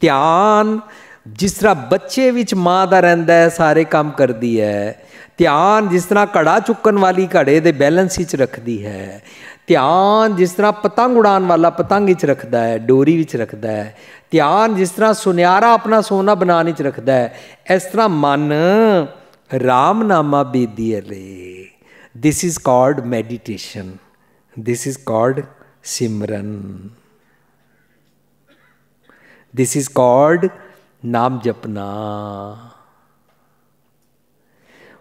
ਧਿਆਨ ਜਿਸ ਤਰ੍ਹਾਂ ਬੱਚੇ ਵਿੱਚ ਮਾਂ ਦਾ ਰਹਿੰਦਾ ਹੈ, ਸਾਰੇ ਕੰਮ ਕਰਦੀ ਹੈ। ਧਿਆਨ ਜਿਸ ਤਰ੍ਹਾਂ ਘੜਾ ਚੁੱਕਣ ਵਾਲੀ ਘੜੇ ਦੇ ਬੈਲੈਂਸ ਵਿੱਚ ਰੱਖਦੀ ਹੈ। ਧਿਆਨ ਜਿਸ ਤਰ੍ਹਾਂ ਪਤੰਗ ਉਡਾਉਣ ਵਾਲਾ ਪਤੰਗ ਵਿੱਚ ਰੱਖਦਾ ਹੈ, ਡੋਰੀ ਵਿੱਚ ਰੱਖਦਾ ਹੈ। ਧਿਆਨ ਜਿਸ ਤਰ੍ਹਾਂ ਸੁਨਿਆਰਾ ਆਪਣਾ ਸੋਨਾ ਬਣਾਉਣ ਵਿੱਚ ਰੱਖਦਾ ਹੈ, ਇਸ ਤਰ੍ਹਾਂ ਮਨ ਰਾਮਨਾਮਾ ਬੇਦੀ ਹਲੇ। This is called meditation, this is called Simran, this is called ਨਾਮ ਜਪਨਾ।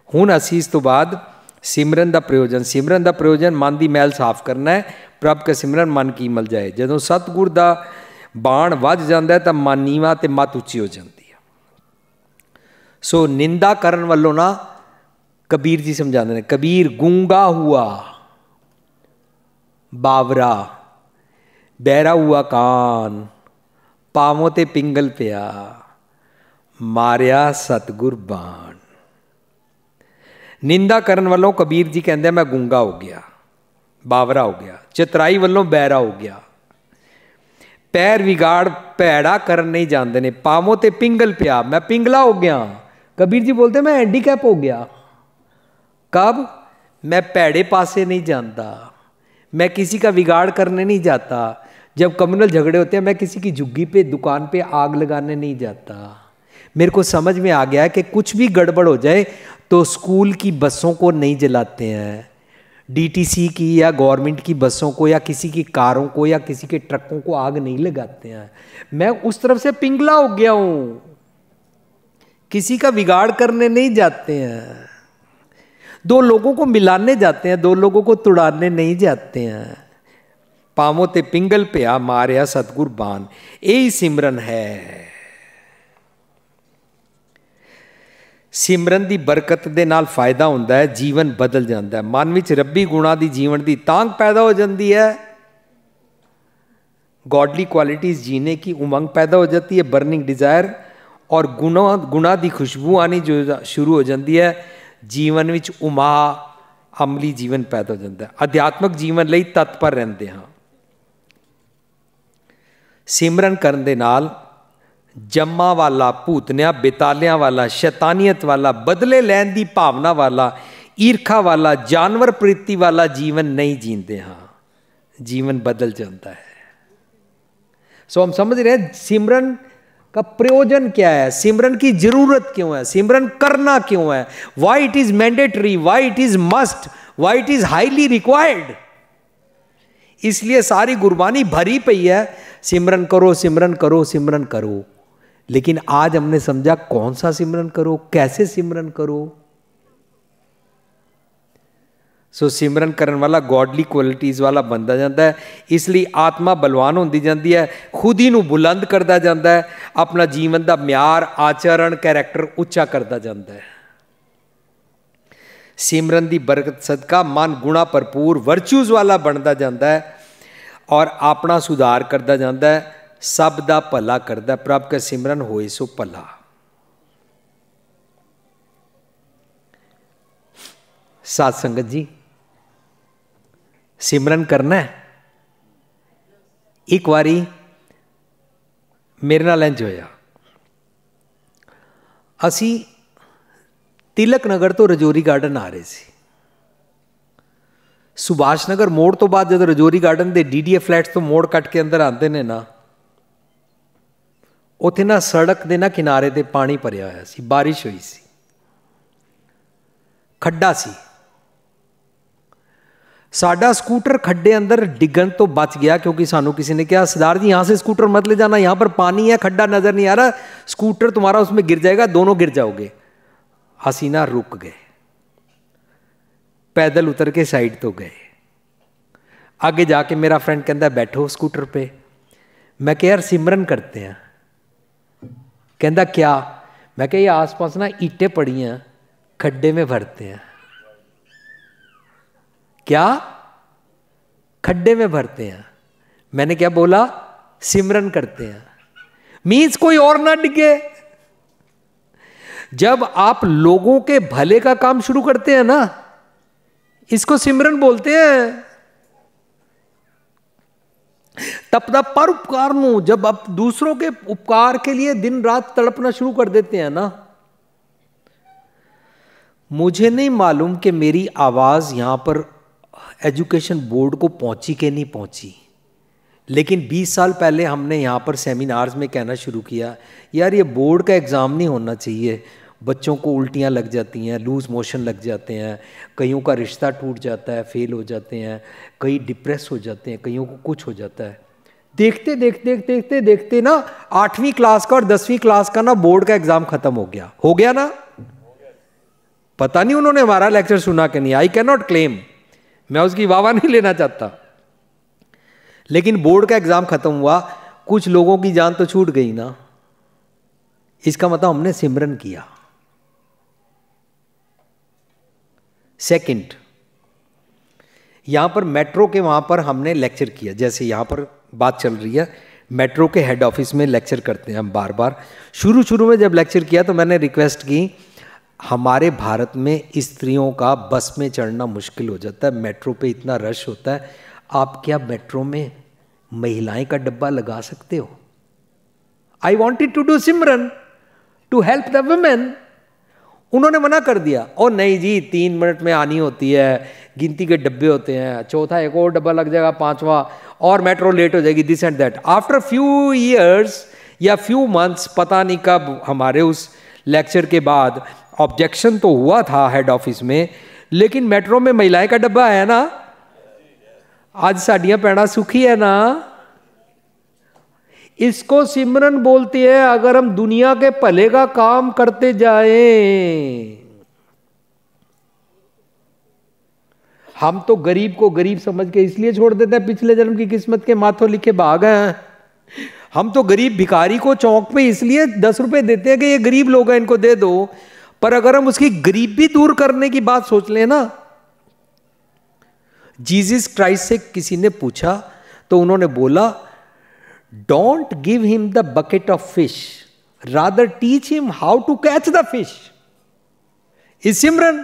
ਹੁਣ ਅਸੀਂ ਇਸ ਤੋਂ ਬਾਅਦ ਸਿਮਰਨ ਦਾ ਪ੍ਰਯੋਜਨ ਮਨ ਦੀ ਮੈਲ ਸਾਫ਼ ਕਰਨਾ ਹੈ। ਪ੍ਰਭ ਕਾ ਸਿਮਰਨ ਮਨ ਕੀ ਮਲ ਜਾਏ। ਜਦੋਂ ਸਤਿਗੁਰ ਦਾ ਬਾਣ ਵੱਜ ਜਾਂਦਾ ਹੈ ਤਾਂ ਮਨ ਨੀਵਾਂ ਤੇ ਮੱਤ ਉੱਚੀ ਹੋ ਜਾਂਦੀ ਹੈ। ਸੋ ਨਿੰਦਾ ਕਰਨ ਵੱਲੋਂ ਨਾ ਕਬੀਰ ਜੀ ਸਮਝਾਉਂਦੇ ਨੇ, ਕਬੀਰ ਗੂੰਗਾ ਹੁਆ ਬਾਵਰਾ, ਬਹਿਰਾ ਹੁਆ ਕਾਨ, ਪਾਵੋਂ ਤੇ ਪਿੰਗਲ ਪਿਆ, ਮਾਰਿਆ ਸਤਿਗੁਰ ਬਾਣ। ਨਿੰਦਾ ਕਰਨ ਵੱਲੋਂ ਕਬੀਰ ਜੀ ਕਹਿੰਦੇ ਮੈਂ ਗੂੰਗਾ ਹੋ ਗਿਆ, ਬਾਵਰਾ ਹੋ ਗਿਆ। ਚਤਰਾਈ ਵੱਲੋਂ ਬਹਿਰਾ ਹੋ ਗਿਆ। ਪੈਰ ਵਿਗਾੜ ਭੈੜਾ ਕਰਨ ਨਹੀਂ ਜਾਂਦੇ ਨੇ। ਪਾਵੋਂ ਤੇ ਪਿੰਗਲ ਪਿਆ, मैं पिंगला हो गया। कबीर जी बोलते मैं हैंडीकैप हो गया। कब? मैं भैड़े पासे नहीं जानता, मैं किसी का बिगाड़ करने नहीं जाता। जब कम्युनल झगड़े होते हैं मैं किसी की झुग्गी पे दुकान पे आग लगाने नहीं जाता। मेरे को समझ में आ गया है कि कुछ भी गड़बड़ हो जाए तो स्कूल की बसों को नहीं जलाते हैं, डीटीसी की या गवर्नमेंट की बसों को या किसी की कारों को या किसी के ट्रकों को आग नहीं लगाते हैं। मैं उस तरफ से पिंगला हो गया हूं, किसी का बिगाड़ करने नहीं जाते हैं। दो लोगों को मिलाने जाते हैं, दो लोगों को तुड़ाने नहीं जाते हैं। पावों ते पिंगल पिया, मारिया सतगुर बाण। यही सिमरन है। सिमरन की बरकत के नाल फायदा होता है, जीवन बदल जाता है। मन में रब्बी गुणा की जीवन की तांग पैदा हो जाती है, गॉडली क्वालिटीज जीने की उमंग पैदा हो जाती है, बर्निंग डिजायर, और गुणा की खुशबू आनी जो शुरू हो जाती है। जीवन में उमा अमली जीवन पैदा हो जाता है। अध्यात्मक जीवन लई तत्पर रहते हैं। सिमरन करने दे नाल जम्मा वाला, भूतनिया बेतालियां वाला, शैतानियत वाला, बदले लैन की भावना वाला, ईर्खा वाला, जानवर प्रीति वाला जीवन नहीं जीते हाँ, जीवन बदल जाता है। सो हम समझ रहे हैं सिमरन का प्रयोजन क्या है, सिमरन की जरूरत क्यों है, सिमरन करना क्यों है, why it is mandatory, why it is must, why it is highly required. इसलिए सारी गुरबानी भरी पई है, सिमरन करो, सिमरन करो, सिमरन करो। लेकिन आज हमने समझा कौन सा सिमरन करो, कैसे सिमरन करो। सो सिमरन करने वाला गॉडली क्वालिटीज वाला बनता जाता है। इसलिए आत्मा बलवान होती जाती है, खुद ही नूं बुलंद करता जाता है, अपना जीवन का म्यार, आचरण, कैरेक्टर उच्चा करता जाता है। सिमरन की बरकत सदका मन गुणा भरपूर वर्च्यूज वाला बनता जाता है और अपना सुधार करता जाता है, सब दा भला करता। प्रभ का सिमरन होए सो भला। साध संगत जी, सिमरन करना है। एक बारी मेरे नाल इंज होया, असी तिलक नगर तो रजौरी गार्डन आ रहे सी। सुभाष नगर मोड़ तो बाद जब रजौरी गार्डन के डीडीए फ्लैट्स तो मोड़ कट के अंदर आते ने ना, उत्थे ना सड़क के ना किनारे ते पानी भरिया होया सी, बारिश हुई सी, खड्डा सी। साडा स्कूटर खड्डे अंदर डिगन तो बच गया, क्योंकि सानू किसी ने कहा सरदार जी यहाँ से स्कूटर मत ले जाना, यहाँ पर पानी है, खड्डा नजर नहीं आ रहा, स्कूटर तुम्हारा उसमें गिर जाएगा, दोनों गिर जाओगे। असी ना रुक गए, पैदल उतर के साइड तो गए। आगे जाके मेरा फ्रेंड कहता बैठो स्कूटर पे। मैं कहा यार सिमरन करते हैं। कहता क्या? मैं कहा ये आसपास ना ईंटें पड़ी हैं, खड्डे में भरते हैं। क्या? खड्डे में भरते हैं। मैंने क्या बोला? सिमरन करते हैं। मीन्स कोई और ना डिगे। जब आप लोगों के भले का काम शुरू करते हैं ना, इसको सिमरन बोलते हैं। तपदा परोपकार नु, जब आप दूसरों के उपकार के लिए दिन रात तड़पना शुरू कर देते हैं ना, मुझे नहीं मालूम कि मेरी आवाज यहां पर एजुकेशन बोर्ड को पहुंची कि नहीं पहुंची, लेकिन 20 साल पहले हमने यहाँ पर सेमिनार्स में कहना शुरू किया, यार ये बोर्ड का एग्ज़ाम नहीं होना चाहिए, बच्चों को उल्टियाँ लग जाती हैं, लूज़ मोशन लग जाते हैं, कईयों का रिश्ता टूट जाता है, फेल हो जाते हैं, कई डिप्रेस हो जाते हैं, कईयों को कुछ हो जाता है। देखते देखते देखते देखते ना 8वीं क्लास का और 10वीं क्लास का ना बोर्ड का एग्ज़ाम ख़त्म हो गया ना। पता नहीं उन्होंने हमारा लेक्चर सुना कि नहीं, आई कैन नॉट क्लेम, मैं उसकी वाहवाही नहीं लेना चाहता, लेकिन बोर्ड का एग्जाम खत्म हुआ, कुछ लोगों की जान तो छूट गई ना। इसका मतलब हमने सिमरन किया। सेकंड, यहां पर मेट्रो के वहां पर हमने लेक्चर किया, जैसे यहां पर बात चल रही है, मेट्रो के हेड ऑफिस में लेक्चर करते हैं हम बार बार। शुरू में जब लेक्चर किया तो मैंने रिक्वेस्ट की, हमारे भारत में स्त्रियों का बस में चढ़ना मुश्किल हो जाता है, मेट्रो पे इतना रश होता है, आप क्या मेट्रो में महिलाएं का डब्बा लगा सकते हो? I wanted to do Simran to help the women. उन्होंने मना कर दिया, और नहीं जी 3 मिनट में आनी होती है, गिनती के डब्बे होते हैं, चौथा एक और डब्बा लग जाएगा, 5वां और मेट्रो लेट हो जाएगी, this and that. After few years या फ्यू मंथ्स, पता नहीं कब, हमारे उस लेक्चर के बाद ऑब्जेक्शन तो हुआ था हेड ऑफिस में, लेकिन मेट्रो में महिलाएं का डब्बा है ना, आज साड़ियां पहना सुखी है ना। इसको सिमरन बोलते हैं। अगर हम दुनिया के भले का काम करते जाएं, हम तो गरीब को गरीब समझ के इसलिए छोड़ देते हैं, पिछले जन्म की किस्मत के माथों लिखे भाग हैं। हम तो गरीब भिखारी को चौक पे इसलिए 10 रुपए देते हैं कि ये गरीब लोग हैं, इनको दे दो, पर अगर हम उसकी गरीबी दूर करने की बात सोच लें ना, जीसस क्राइस्ट से किसी ने पूछा तो उन्होंने बोला, don't give him the bucket of fish, rather teach him how to catch the fish. इस सिमरन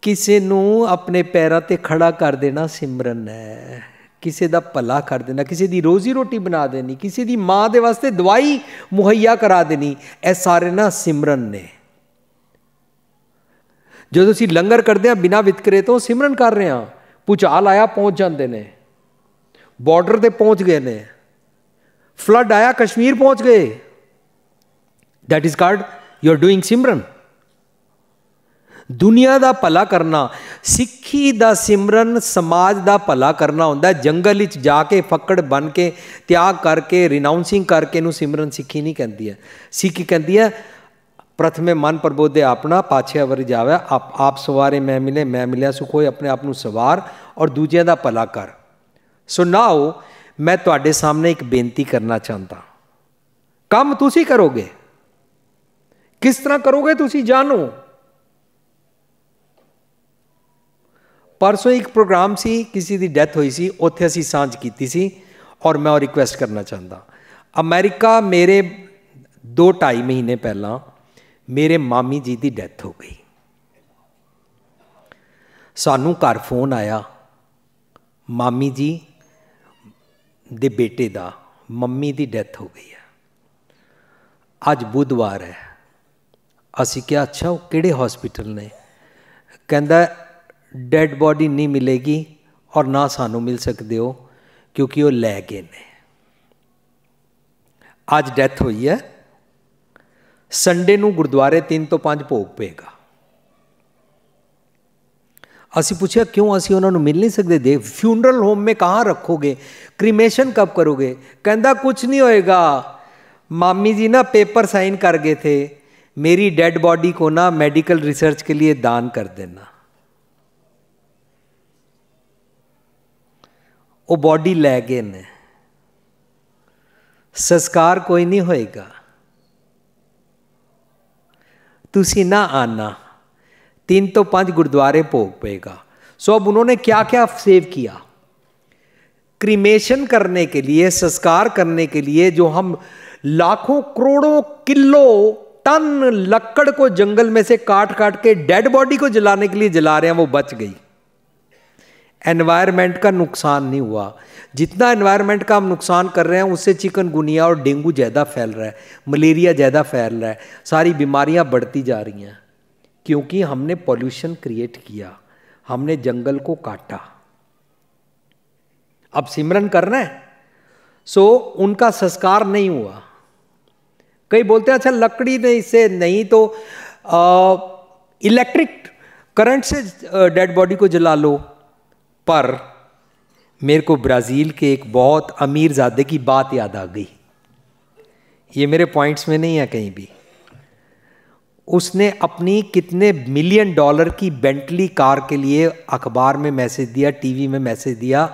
किसी नू अपने पैरां ते खड़ा कर देना सिमरन है, किसी दा भला कर देना, किसी दी रोजी रोटी बना देनी, किसी दी मां दे वास्ते दवाई मुहैया करा देनी, ए सारे ना सिमरन ने। जो तुसीं लंगर करदे हैं बिना वितकरे तो सिमरन कर रहे हैं। भूचाल आया पहुंच जाते ने, बॉर्डर ते पहुंच गए ने, फ्लड आया कश्मीर पहुंच गए, that is called you are doing Simran. दुनिया दा भला करना, सिੱਖੀ दा सिमरन समाज दा भला करना होंदा है। जंगल विच जाके फक्कड़ बन के त्याग करके रिनाउंसिंग करके नूं सिमरन सिੱਖੀ नहीं कहती है। सिੱਖੀ कहती है प्रथमे मन प्रबोधे अपना, पाछे अवर जावे, आप सवारे मैं मिलिया सुख होए, अपने आप नूं सवार और दूजिਆਂ दा भला कर। सो नाउ मैं तुहाडे सामने एक बेनती करना चाहता। काम तुसी करोगे, किस तरह करोगे तुसी जानो। परसों एक प्रोग्राम सी, किसी की डेथ हुई सी, उत्थे असीं सांझ कीती सी, और मैं रिक्वेस्ट करना चाहता। अमेरिका मेरे 2-2.5 महीने पहला मेरे मामी जी की डेथ हो गई। सानू घर फोन आया, मामी जी दे बेटे दा, मम्मी की डेथ हो गई है, अज बुधवार है। असी क्या, अच्छा वो किहड़े हॉस्पिटल ने? कहंदा डेड बॉडी नहीं मिलेगी और ना सानू मिल सकते हो क्योंकि वो लै गए ने। अज डेथ हुई है, संडे नू गुरुद्वारे 3 ਤੋਂ 5 भोग पेगा। असी पूछा क्यों, असी उन्होंने मिल नहीं सकते? दे फ्यूनरल होम में कहाँ रखोगे, क्रीमेशन कब करोगे? कहता कुछ नहीं होएगा, मामी जी ना पेपर साइन कर गए थे, मेरी डेड बॉडी को ना मेडिकल रिसर्च के लिए दान कर देना। वो बॉडी लै गए ने, संस्कार कोई नहीं होएगा, तुसी ना आना, 3 ਤੋਂ 5 गुरुद्वारे भोग पेगा। सो अब उन्होंने क्या क्या सेव किया, क्रीमेशन करने के लिए, संस्कार करने के लिए, जो हम लाखों करोड़ों किलो टन लकड़ को जंगल में से काट काट के डेड बॉडी को जलाने के लिए जला रहे हैं, वो बच गई। एनवायरनमेंट का नुकसान नहीं हुआ। जितना एनवायरनमेंट का हम नुकसान कर रहे हैं उससे चिकनगुनिया और डेंगू ज़्यादा फैल रहा है, मलेरिया ज़्यादा फैल रहा है, सारी बीमारियां बढ़ती जा रही हैं, क्योंकि हमने पॉल्यूशन क्रिएट किया, हमने जंगल को काटा। अब सिमरन करना है, सो उनका संस्कार नहीं हुआ। कई बोलते हैं अच्छा लकड़ी नहीं से नहीं तो इलेक्ट्रिक करंट से डेड बॉडी को जला लो। पर मेरे को ब्राज़ील के एक बहुत अमीर ज़ादे की बात याद आ गई, ये मेरे पॉइंट्स में नहीं है कहीं भी। उसने अपनी कितने मिलियन डॉलर की बेंटली कार के लिए अखबार में मैसेज दिया, टीवी में मैसेज दिया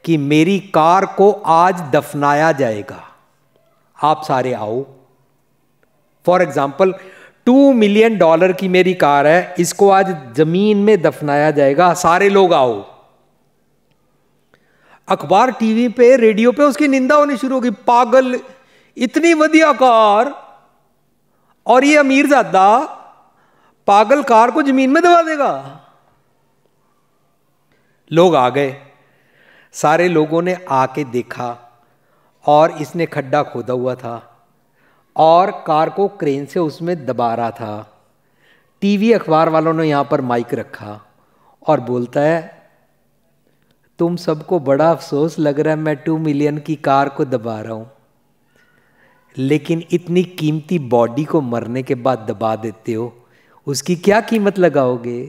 कि मेरी कार को आज दफनाया जाएगा, आप सारे आओ। फॉर एग्जाम्पल 2 मिलियन डॉलर की मेरी कार है, इसको आज जमीन में दफनाया जाएगा, सारे लोग आओ। अखबार, टीवी पे, रेडियो पे उसकी निंदा होनी शुरू होगी, पागल, इतनी वधिया कार और ये अमीरजादा पागल कार को जमीन में दबा देगा। लोग आ गए, सारे लोगों ने आके देखा और इसने खड्डा खोदा हुआ था और कार को क्रेन से उसमें दबा रहा था। टीवी अखबार वालों ने यहां पर माइक रखा और बोलता है तुम सबको बड़ा अफसोस लग रहा है मैं 2 मिलियन की कार को दबा रहा हूं, लेकिन इतनी कीमती बॉडी को मरने के बाद दबा देते हो, उसकी क्या कीमत लगाओगे?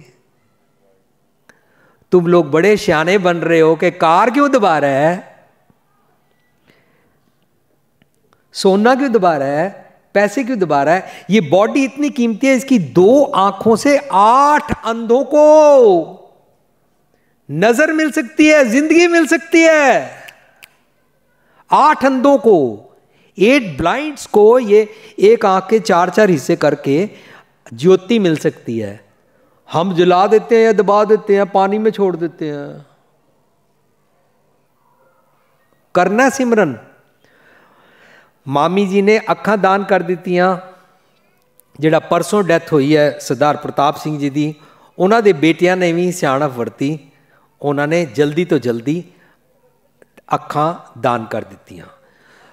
तुम लोग बड़े सियाने बन रहे हो कि कार क्यों दबा रहा है, सोना क्यों दबा रहा है, पैसे क्यों दबा रहा है? ये बॉडी इतनी कीमती है, इसकी 2 आंखों से 8 अंधों को नजर मिल सकती है, जिंदगी मिल सकती है। 8 अंधों को, 8 ब्लाइंड्स को ये एक आंख के 4-4 हिस्से करके ज्योति मिल सकती है। हम जला देते हैं या दबा देते हैं, पानी में छोड़ देते हैं। करना सिमरन। मामी जी ने अखा दान कर दित्तियां। जिहड़ा परसों डेथ हुई है सरदार प्रताप सिंह जी दी, उन्हां दे बेटियां ने भी सियाणप वरती, उन्होंने जल्दी तो जल्दी अखां दान कर दित्तियां।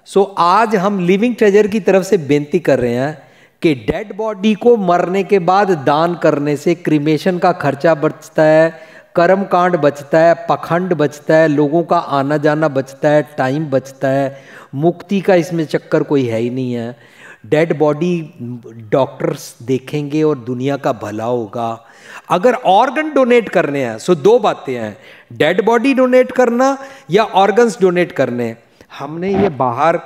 सो आज हम लिविंग ट्रेजर की तरफ से बेनती कर रहे हैं कि डेड बॉडी को मरने के बाद दान करने से क्रिमेशन का खर्चा बचता है, कर्म कांड बचता है, पखंड बचता है, लोगों का आना जाना बचता है, टाइम बचता है, मुक्ति का इसमें चक्कर कोई है ही नहीं है। डेड बॉडी डॉक्टर्स देखेंगे और दुनिया का भला होगा। अगर ऑर्गन डोनेट करने हैं सो 2 बातें हैं, डेड बॉडी डोनेट करना या ऑर्गन्स डोनेट करने। हमने ये बाहर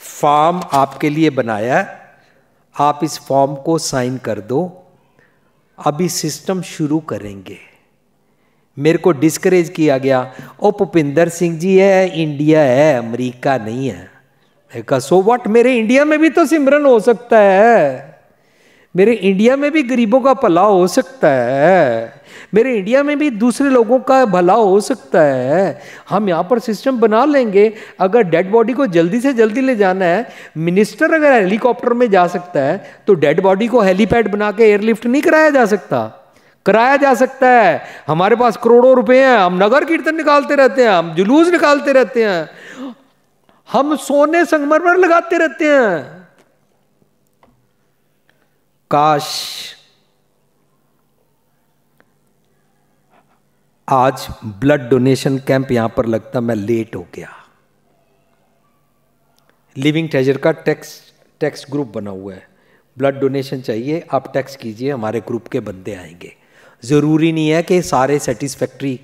फॉर्म आपके लिए बनाया है, आप इस फॉर्म को साइन कर दो। अभी सिस्टम शुरू करेंगे। मेरे को डिस्करेज किया गया, ओ भूपिंदर सिंह जी है इंडिया है, अमेरिका नहीं है। मैं कहा सो व्हाट, मेरे इंडिया में भी तो सिमरन हो सकता है, मेरे इंडिया में भी गरीबों का भला हो सकता है, मेरे इंडिया में भी दूसरे लोगों का भला हो सकता है। हम यहाँ पर सिस्टम बना लेंगे। अगर डेड बॉडी को जल्दी से जल्दी ले जाना है, मिनिस्टर अगर हेलीकॉप्टर में जा सकता है तो डेड बॉडी को हेलीपैड बना के एयरलिफ्ट नहीं कराया जा सकता? कराया जा सकता है। हमारे पास करोड़ों रुपए हैं, हम नगर कीर्तन निकालते रहते हैं, हम जुलूस निकालते रहते हैं, हम सोने संगमरमर लगाते रहते हैं। काश आज ब्लड डोनेशन कैंप यहां पर लगता, मैं लेट हो गया। लिविंग ट्रेजर का टेक्स्ट ग्रुप बना हुआ है, ब्लड डोनेशन चाहिए आप टेक्स्ट कीजिए, हमारे ग्रुप के बंदे आएंगे। ज़रूरी नहीं है कि सारे सेटिस्फैक्ट्री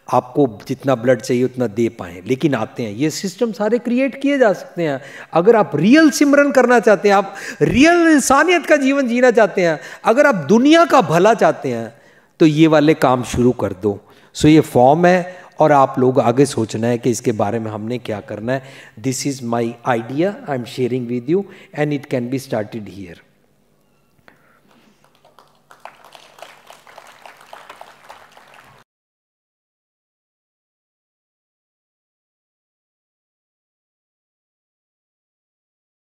आपको जितना ब्लड चाहिए उतना दे पाएँ, लेकिन आते हैं। ये सिस्टम सारे क्रिएट किए जा सकते हैं। अगर आप रियल सिमरन करना चाहते हैं, आप रियल इंसानियत का जीवन जीना चाहते हैं, अगर आप दुनिया का भला चाहते हैं, तो ये वाले काम शुरू कर दो। सो ये फॉर्म है और आप लोग आगे सोचना है कि इसके बारे में हमने क्या करना है। This is my idea, I am sharing with you and it can be started here.